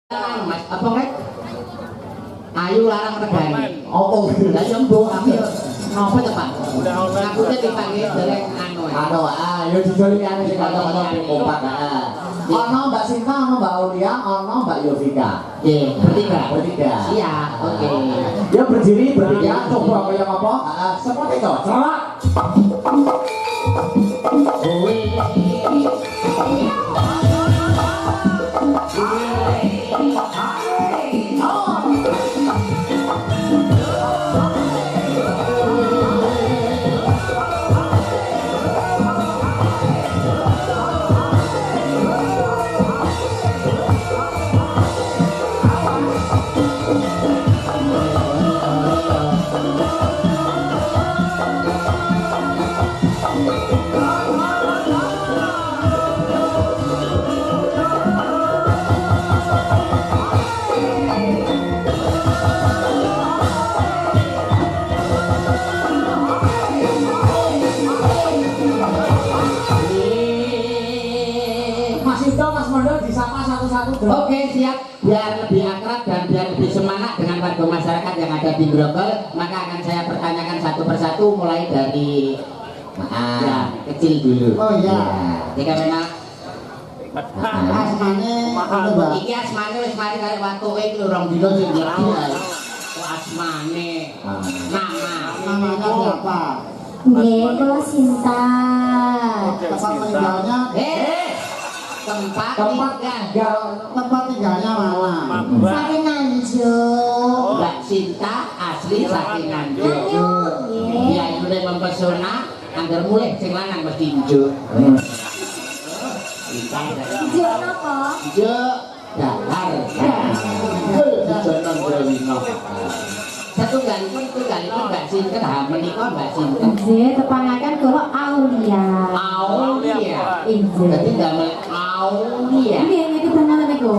Mas apa nek? Ayu larang regane. Opo lha yo mbok aku yo ngopo to, Pak? Aku teh dipanggil dereng anu. Anu, yo dijolingane sing kata-kata kompak. Ono Mbak Sinta, ono Mbak Aulia, ono Mbak Yovika. Nggih, bertiga. Siap, oke. Yo berdiri bertiga coba kaya apa? Seperti itu. Selamat. Oke, siap. Biar lebih akrab dan biar lebih semangat dengan warga masyarakat yang ada di Grogol, maka akan saya pertanyakan satu persatu mulai dari yang kecil dulu. Oh iya. Jika memang asmane iki asmane wis mari kare watuke iki lho 2 dina sing dirawat. Asmane. namanya siapa? Nggih, kula Sinta. Tempat tinggalnya tempat tinggalnya mana? Saking Nganjuk. Mbak Sinta asli saking Nganjuk. Nganjuk, nggih. Ya mulai mempesona, anggar mulai sing lanang mesti njuk. Njuk napa? Njuk dalar. Jono Brewino. Satunggalipun Mbak Sinta, menika Mbak Sinta. Nggih, tepangaken kula Aulia. Aulia. Inggih. Dadi damel Aulia. Nggih, niku tenan niku.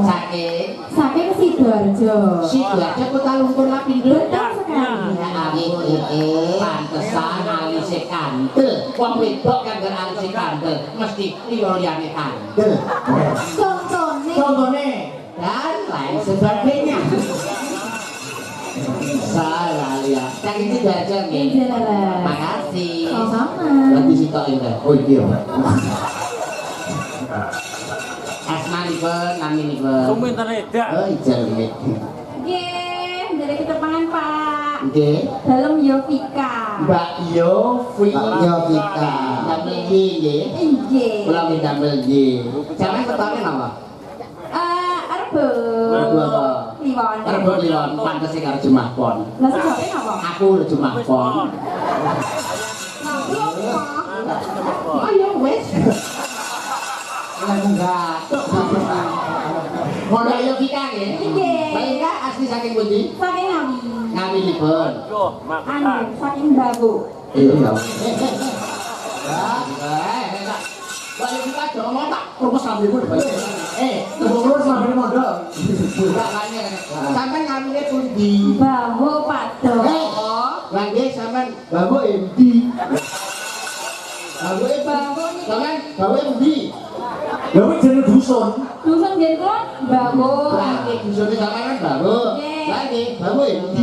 Saking Sidoarjo. Sidoarjo kota lumpur lapindo. Betul sekali. Ya ampun, pantesan alise kandel. Wong wedok kan ngger alise kandel, mesti liyane kandel. Contone. Dan lain sebagainya. Salah ya. Cak iki Sidoarjo nggih. Inggih, Leres. Makasih. Sama-sama. Berarti sitok ini. Oh iya. Asmanipun, naminipun. Komentar edak. Oh, jalmi. Nggih, dari ketepangan Pak. Nggih. Dalem Yovika. Mbak Yovika. Damel nggih. Inggih. Kula damel nggih. Sampeyan ketone napa? Arbo. Arbo apa? Kliwon. Arbo kliwon, pantes karo Jumah Pon. Lah sejoke napa? Aku lho Jumah Pon. Ayo wes. Lah enggak. Ngono ayo kita nggih. Nggih. Baiklah asli saking pundi? Saking Ngawi. Ngawinipun. Yo, maksa. Anu, saking Babu. Iya. Kalau kita jangan tak terus sambil pun. Terus sambil modal. Bukan lainnya. Sampai ngambilnya pundi. Babu Pado. Lagi sampai babu MD. Babu Babu Sampai babu MD. Bawa jeneng dusun. Dusun nggih kula Babu. Lagi dusunnya sampai kan babu. Lagi babu MD.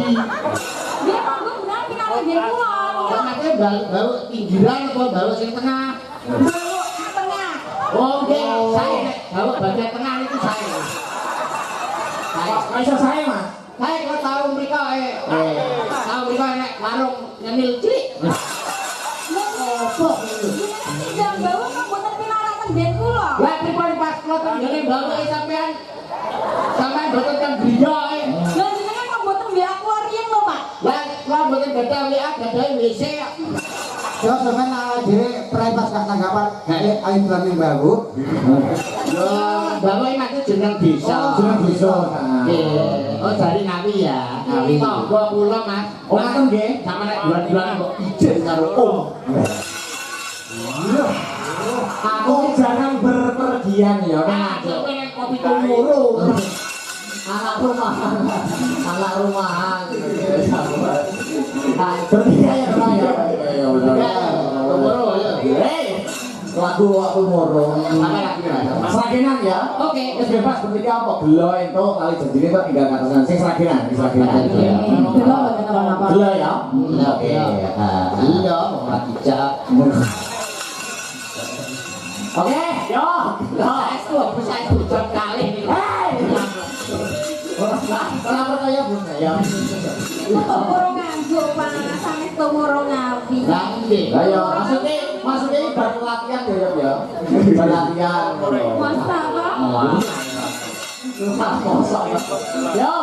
Dia Babu benar pinangan nggih kula. Sampai babu pinggiran apa babu sing tengah. Babu tengah. Oke, saya babu bagian tengah itu saya. Masa saya Mas. Saya kalau tahu mereka tahu mereka nek warung nyemil cilik. Opo? Jam Babu kok mboten pinaratan ben kula. Lah pripun pas kula tenggene bawa sampean mboten kan griya Lah jenengan kok mboten mbek akuarium lho, Pak. Lah kula mboten gadah WA gadah WC. Yo sampean dhewe privas gak tanggapan. Ayo berani babu. Yo, bawa iki maksud jeneng desa. Jeneng desa. Nggih. Oh, dari Ngawi ya. Ngawi. Tangga kula, Mas. Oh, ngoten nggih. Sama nek bulan-bulan kok ijen karo Om. Aku jarang berpergian ya. Nah, pengen kopi tumuru. Anak rumahan. Bertiga ya Pak ya. Tumuru ya. Hei. lagu waktu murung. Apa lagi Mas? Seragenan ya. Oke. Wis bebas ketika apa gelo ento kali jenenge kok tinggal katasan sing seragenan, seragenan. Belum apa-apa. Gelo ya. Oke. Iya, ora dijak. Oke, yo. Saya setuju kali ini. Hei. Ora percaya Bu ya. Murung nganggur Pak, sampe murung ngawi. Nanti. Ayo, maksudnya baru latihan ya ya. Baru latihan. Masa Pak? Yo.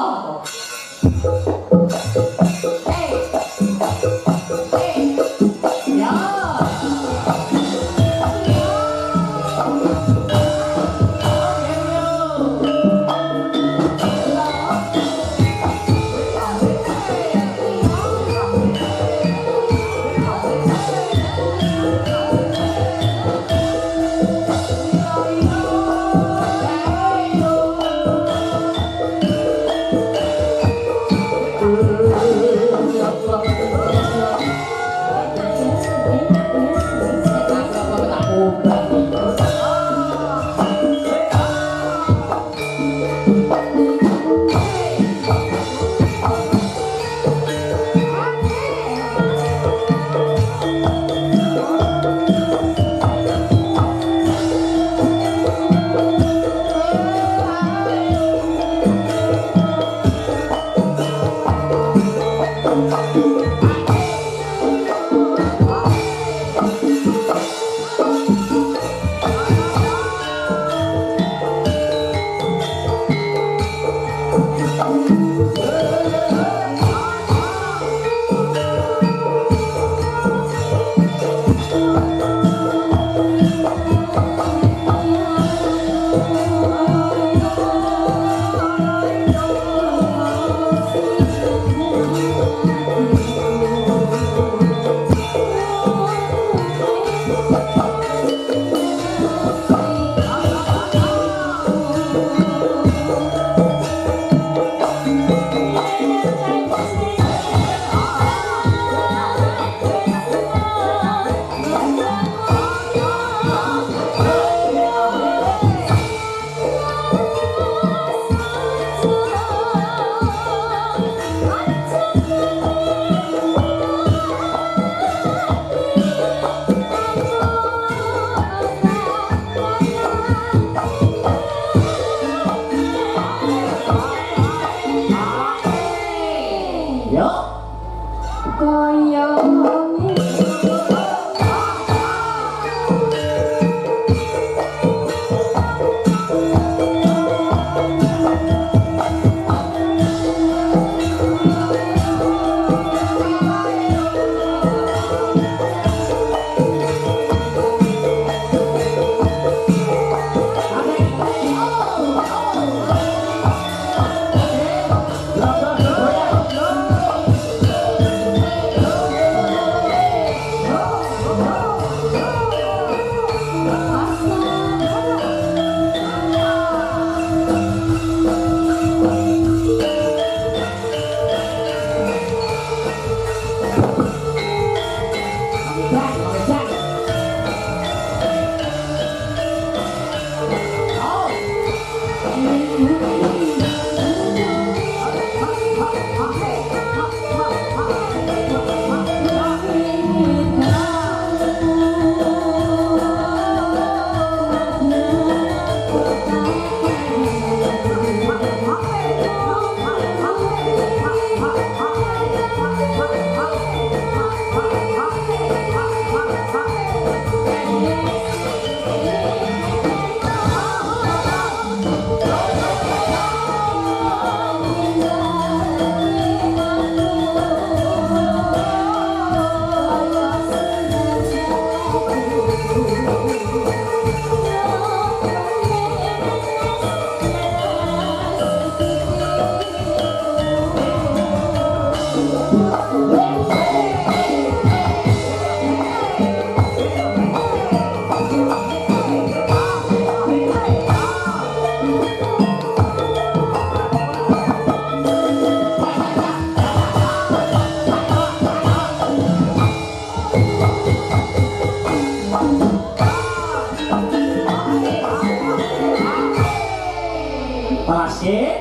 Oke.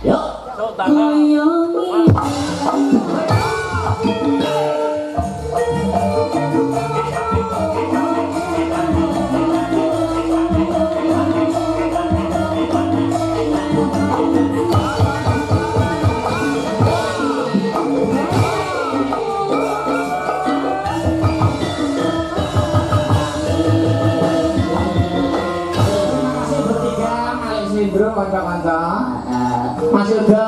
Yuk. Bro, kanca-kanca. Mas Yuda,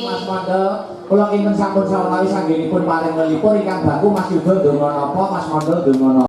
Mas Mondo, kula kinten sampun sawetawis anggenipun paring ngelipur ingkang baku Mas Yuda ndonga napa, Mas Mondo ndonga napa.